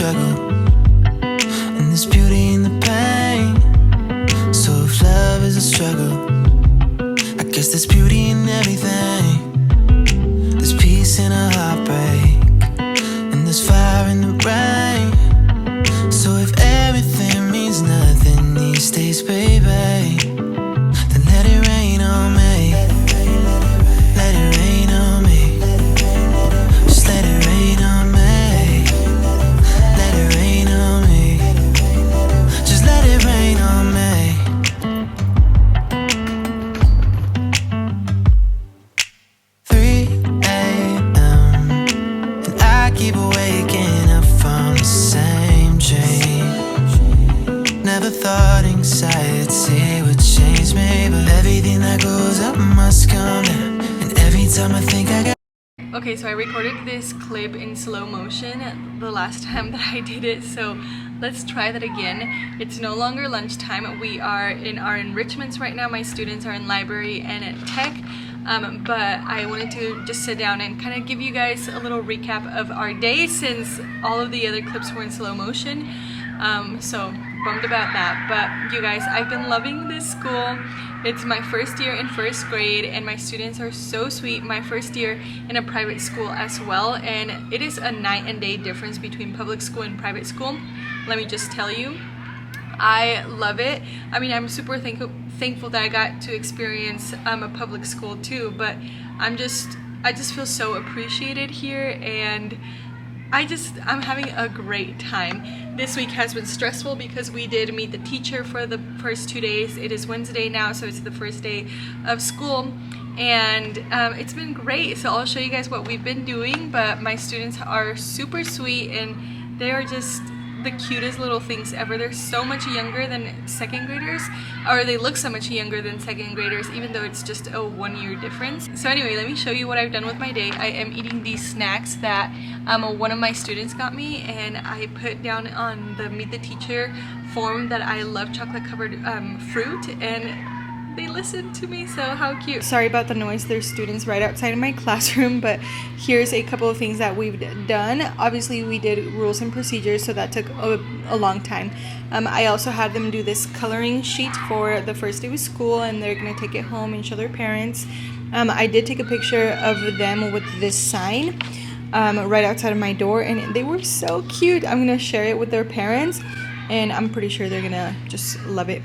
struggle, and there's beauty in the pain. So if love is a struggle, I guess there's beauty in everything. There's peace in a heartbreak, and there's fire in the rain. So if everything means nothing these days, baby, then let it rain on me. Let it rain on me. Just let it rain on me. Let it rain on me. Just let it rain on me. 3 a.m. and I keep waking up from the same dream. Never thought anxiety would change me, but everything that goes up must come down. And every time I think I got... Okay, so I recorded this clip in slow motion the last time that I did it, so let's try that again. It's no longer lunchtime. We are in our enrichments right now. My students are in library and at tech, but I wanted to just sit down and kind of give you guys a little recap of our day since all of the other clips were in slow motion. So bummed about that, but you guys, I've been loving this school. It's my first year in first grade and my students are so sweet. My first year in a private school as well, and it is a night and day difference between public school and private school. Let me just tell you, I love it. I mean, I'm super thankful that I got to experience a public school too, but I just feel so appreciated here, and I'm having a great time. This week has been stressful because we did meet the teacher for the first 2 days. It is Wednesday now, so it's the first day of school, and it's been great. So I'll show you guys what we've been doing, but my students are super sweet and they are just the cutest little things ever. They're so much younger than second graders, or they look so much younger than second graders, even though it's just a 1 year difference. So anyway, let me show you what I've done with my day. I am eating these snacks that one of my students got me, and I put down on the Meet the Teacher form that I love chocolate covered fruit, and they listened to me, so how cute. Sorry about the noise. There's students right outside of my classroom, but here's a couple of things that we've done. Obviously we did rules and procedures, so that took a long time. I also had them do this coloring sheet for the first day of school, and they're gonna take it home and show their parents. I did take a picture of them with this sign right outside of my door, and they were so cute. I'm gonna share it with their parents, and I'm pretty sure they're gonna just love it.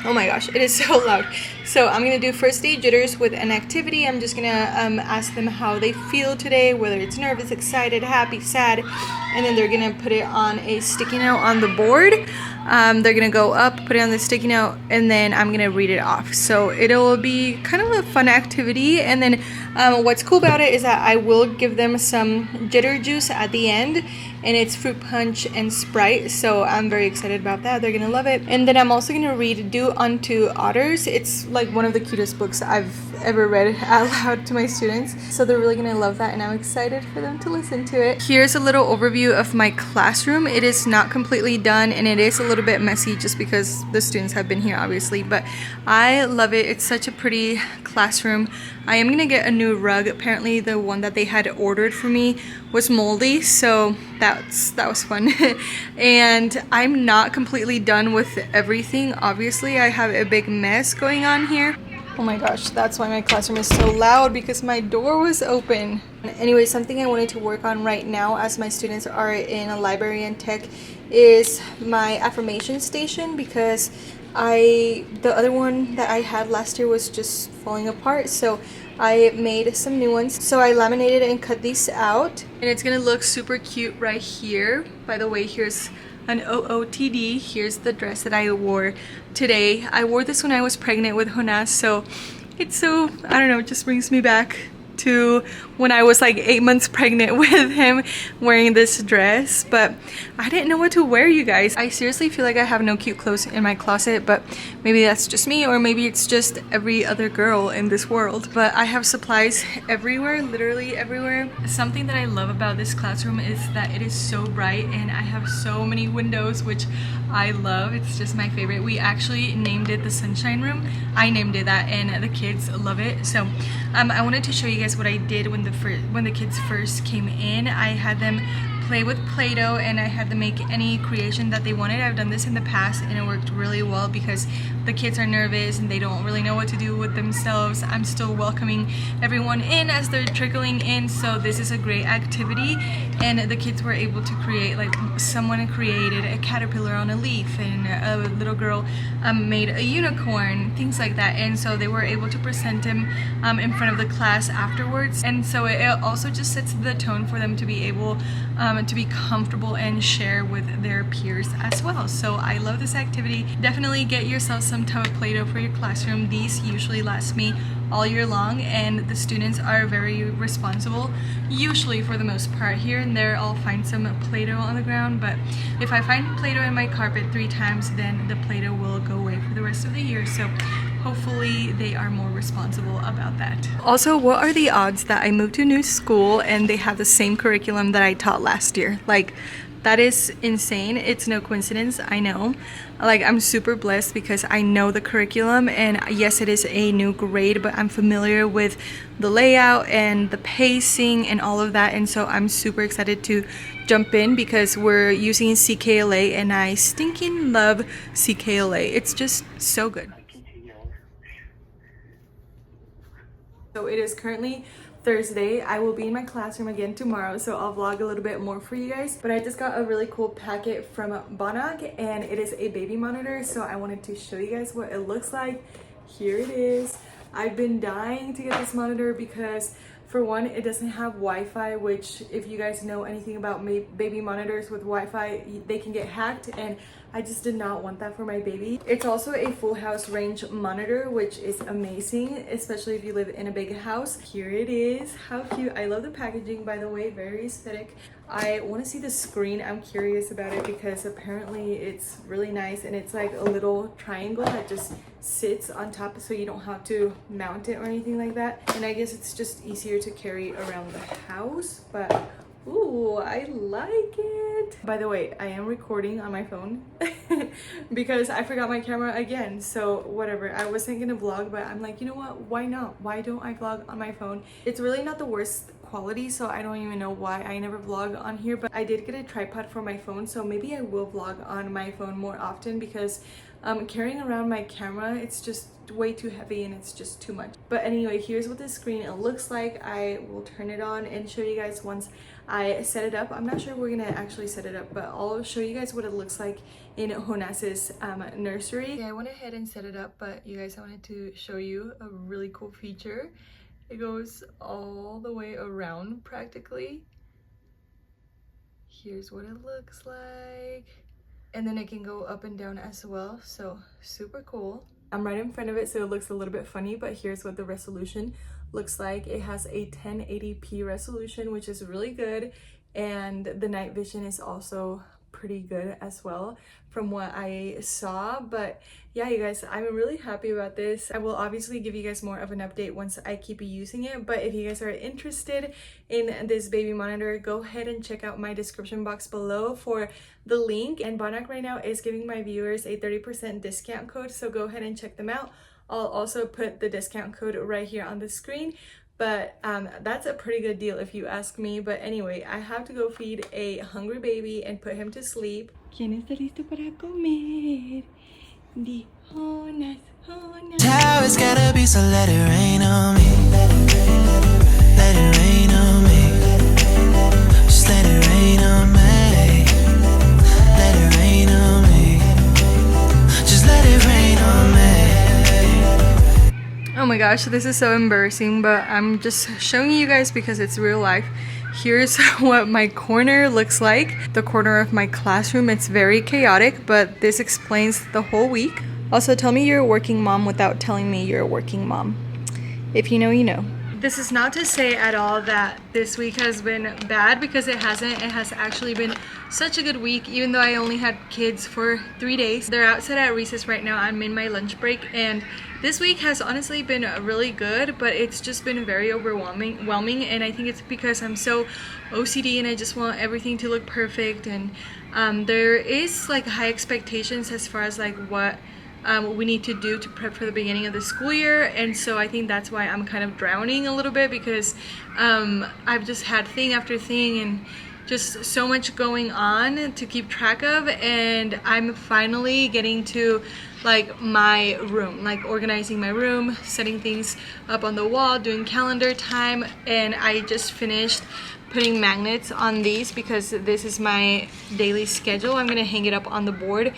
Oh my gosh, it is so loud. So I'm gonna do first day jitters with an activity. I'm just gonna ask them how they feel today, whether it's nervous, excited, happy, sad, and then they're gonna put it on a sticky note on the board. They're gonna go up, put it on the sticky note, and then I'm gonna read it off. So it'll be kind of a fun activity. And then what's cool about it is that I will give them some jitter juice at the end, and it's fruit punch and Sprite, so I'm very excited about that. They're gonna love it. And then I'm also gonna read Do Unto Otters. It's like one of the cutest books I've ever read out loud to my students, so they're really gonna love that, and I'm excited for them to listen to it. Here's a little overview of my classroom. It is not completely done, and it is a little bit messy just because the students have been here, obviously, but I love it. It's such a pretty classroom. I am gonna get a new rug. Apparently the one that they had ordered for me was moldy, so that was fun. And I'm not completely done with everything. Obviously I have a big mess going on here. Oh my gosh, that's why my classroom is so loud, because my door was open. Anyway, something I wanted to work on right now as my students are in a library and tech is my affirmation station, because the other one that I had last year was just falling apart, so I made some new ones. So I laminated and cut these out, and it's gonna look super cute right here. By the way, here's an OOTD. Here's the dress that I wore today. I wore this when I was pregnant with Jonas, so it's so, I don't know, it just brings me back to when I was like 8 months pregnant with him wearing this dress. But I didn't know what to wear, you guys. I seriously feel like I have no cute clothes in my closet, but maybe that's just me, or maybe it's just every other girl in this world. But I have supplies everywhere, literally everywhere. Something that I love about this classroom is that it is so bright, and I have so many windows, which I love. It's just my favorite. We actually named it the Sunshine Room. I named it that, and the kids love it. So I wanted to show you guys what I did when the kids first came in. I had them play with Play-Doh, and I had them make any creation that they wanted. I've done this in the past and it worked really well because the kids are nervous and they don't really know what to do with themselves. I'm still welcoming everyone in as they're trickling in, so this is a great activity. And the kids were able to create, like someone created a caterpillar on a leaf, and a little girl made a unicorn, things like that. And so they were able to present him in front of the class afterwards, and so it also just sets the tone for them to be able to be comfortable and share with their peers as well. So I love this activity. Definitely get yourself some type of Play-Doh for your classroom. These usually last me all year long, and the students are very responsible, usually for the most part. Here and there I'll find some Play-Doh on the ground, but if I find Play-Doh in my carpet 3 times, then the Play-Doh will go away for the rest of the year. So hopefully they are more responsible about that. Also, what are the odds that I moved to a new school and they have the same curriculum that I taught last year? Like, that is insane. It's no coincidence, I know. Like, I'm super blessed because I know the curriculum, and yes, it is a new grade, but I'm familiar with the layout and the pacing and all of that, and so I'm super excited to jump in because we're using CKLA, and I stinking love CKLA. It's just so good. So it is currently Thursday. I will be in my classroom again tomorrow, so I'll vlog a little bit more for you guys. But I just got a really cool packet from Bonoch, and it is a baby monitor, so I wanted to show you guys what it looks like. Here it is. I've been dying to get this monitor because, for one, it doesn't have Wi-Fi, which, if you guys know anything about baby monitors with Wi-Fi, they can get hacked, and I just did not want that for my baby. It's also a full house range monitor, which is amazing, especially if you live in a big house. Here it is. How cute. I love the packaging, by the way, very aesthetic. I want to see the screen. I'm curious about it because apparently it's really nice, and it's like a little triangle that just sits on top, so you don't have to mount it or anything like that. And I guess it's just easier to carry around the house, but ooh, I like it. By the way, I am recording on my phone because I forgot my camera again, so whatever. I wasn't gonna vlog, but I'm like, you know what, why not? Why don't I vlog on my phone? It's really not the worst quality, so I don't even know why I never vlog on here, but I did get a tripod for my phone, so maybe I will vlog on my phone more often because carrying around my camera, it's just way too heavy and it's just too much. But anyway, here's what the screen it looks like. I will turn it on and show you guys once I set it up. I'm not sure we're gonna actually set it up, but I'll show you guys what it looks like in Jonas's nursery. Yeah, I went ahead and set it up, but you guys, I wanted to show you a really cool feature. It goes all the way around practically. Here's what it looks like. And then it can go up and down as well, so super cool. I'm right in front of it, so it looks a little bit funny, but here's what the resolution looks like. It has a 1080p resolution, which is really good, and the night vision is also pretty good as well from what I saw. But yeah, you guys, I'm really happy about this. I will obviously give you guys more of an update once I keep using it, but if you guys are interested in this baby monitor, go ahead and check out my description box below for the link. And Bonoch right now is giving my viewers a 30% discount code, so go ahead and check them out. I'll also put the discount code right here on the screen. But that's a pretty good deal if you ask me. But anyway, I have to go feed a hungry baby and put him to sleep. ¿Quién está listo para comer? Di Jonas, Jonas. How it's gotta be, so let it rain on me. Let it rain on me. Just let it rain on me. Let it rain on me. Just let it rain on me. Oh my gosh, this is so embarrassing, but I'm just showing you guys because it's real life. Here's what my corner looks like. The corner of my classroom, it's very chaotic, but this explains the whole week. Also, tell me you're a working mom without telling me you're a working mom. If you know, you know. This is not to say at all that this week has been bad, because it hasn't. It has actually been such a good week, even though I only had kids for 3 days. They're outside at recess right now. I'm in my lunch break, and this week has honestly been really good, but it's just been very overwhelming, and I think it's because I'm so OCD and I just want everything to look perfect, and there is like high expectations as far as like what we need to do to prep for the beginning of the school year. And so I think that's why I'm kind of drowning a little bit, because I've just had thing after thing, and just so much going on to keep track of, and I'm finally getting to like my room, like organizing my room, setting things up on the wall, doing calendar time. And I just finished putting magnets on these because this is my daily schedule. I'm gonna hang it up on the board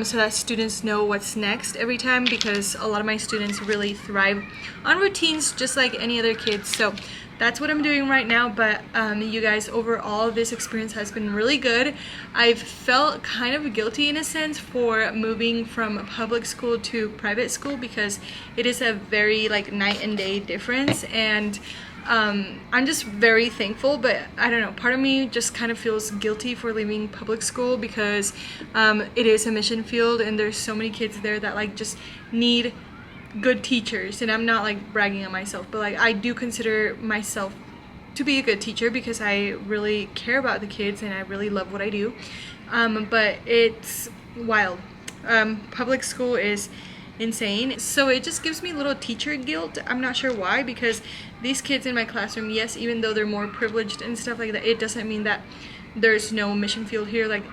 so that students know what's next every time, because a lot of my students really thrive on routines just like any other kids. So that's what I'm doing right now. But you guys, overall this experience has been really good. I've felt kind of guilty in a sense for moving from public school to private school, because it is a very like night and day difference, and I'm just very thankful. But I don't know, part of me just kind of feels guilty for leaving public school, because it is a mission field and there's so many kids there that like just need good teachers. And I'm not like bragging on myself, but like I do consider myself to be a good teacher because I really care about the kids and I really love what I do. But it's wild. Public school is insane, so it just gives me a little teacher guilt. I'm not sure why, because these kids in my classroom, yes, even though they're more privileged and stuff like that, it doesn't mean that there's no mission field here. Like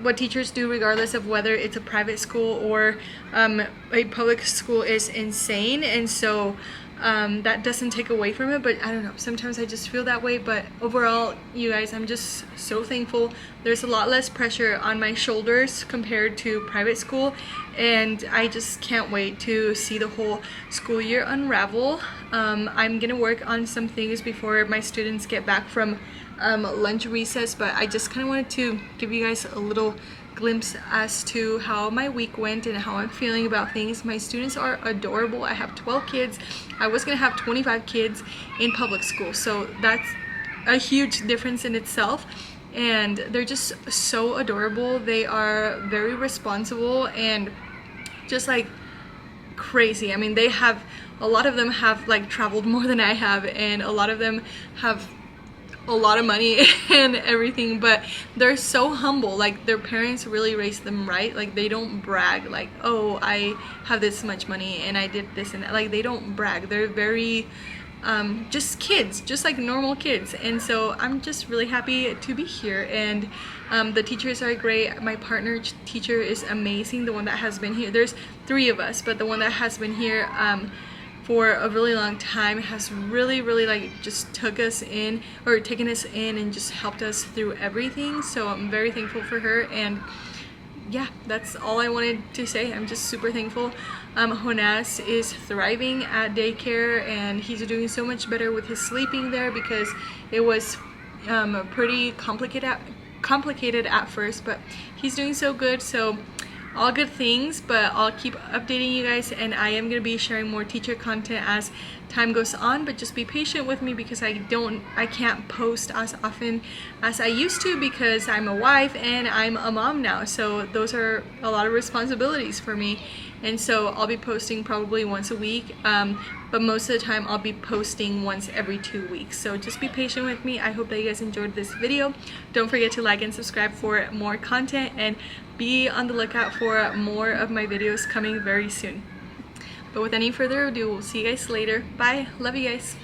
what teachers do, regardless of whether it's a private school or a public school, is insane. And so that doesn't take away from it, but I don't know, sometimes I just feel that way. But overall, you guys, I'm just so thankful. There's a lot less pressure on my shoulders compared to private school, and I just can't wait to see the whole school year unravel. I'm gonna work on some things before my students get back from lunch recess, but I just kind of wanted to give you guys a little glimpse as to how my week went and how I'm feeling about things. My students are adorable. I have 12 kids. I was gonna have 25 kids in public school, so that's a huge difference in itself, and they're just so adorable. They are very responsible and just like crazy. I mean, they have, a lot of them have like traveled more than I have, and a lot of them have a lot of money and everything, but they're so humble. Like their parents really raised them right. Like they don't brag like, oh, I have this much money and I did this and that. Like they don't brag. They're very just kids, just like normal kids. And so I'm just really happy to be here, and the teachers are great. My partner teacher is amazing, the one that has been here. There's 3 of us, but the one that has been here for a really long time has really like just taken us in and just helped us through everything. So I'm very thankful for her, and yeah, that's all I wanted to say. I'm just super thankful. Jonas is thriving at daycare, and he's doing so much better with his sleeping there, because it was pretty complicated at first, but he's doing so good. So all good things, but I'll keep updating you guys, and I am going to be sharing more teacher content as time goes on. But just be patient with me, because I can't post as often as I used to, because I'm a wife and I'm a mom now, so those are a lot of responsibilities for me. And so I'll be posting probably once a week, but most of the time I'll be posting once every 2 weeks. So just be patient with me. I hope that you guys enjoyed this video. Don't forget to like and subscribe for more content, and be on the lookout for more of my videos coming very soon. But with any further ado, we'll see you guys later. Bye. Love you guys.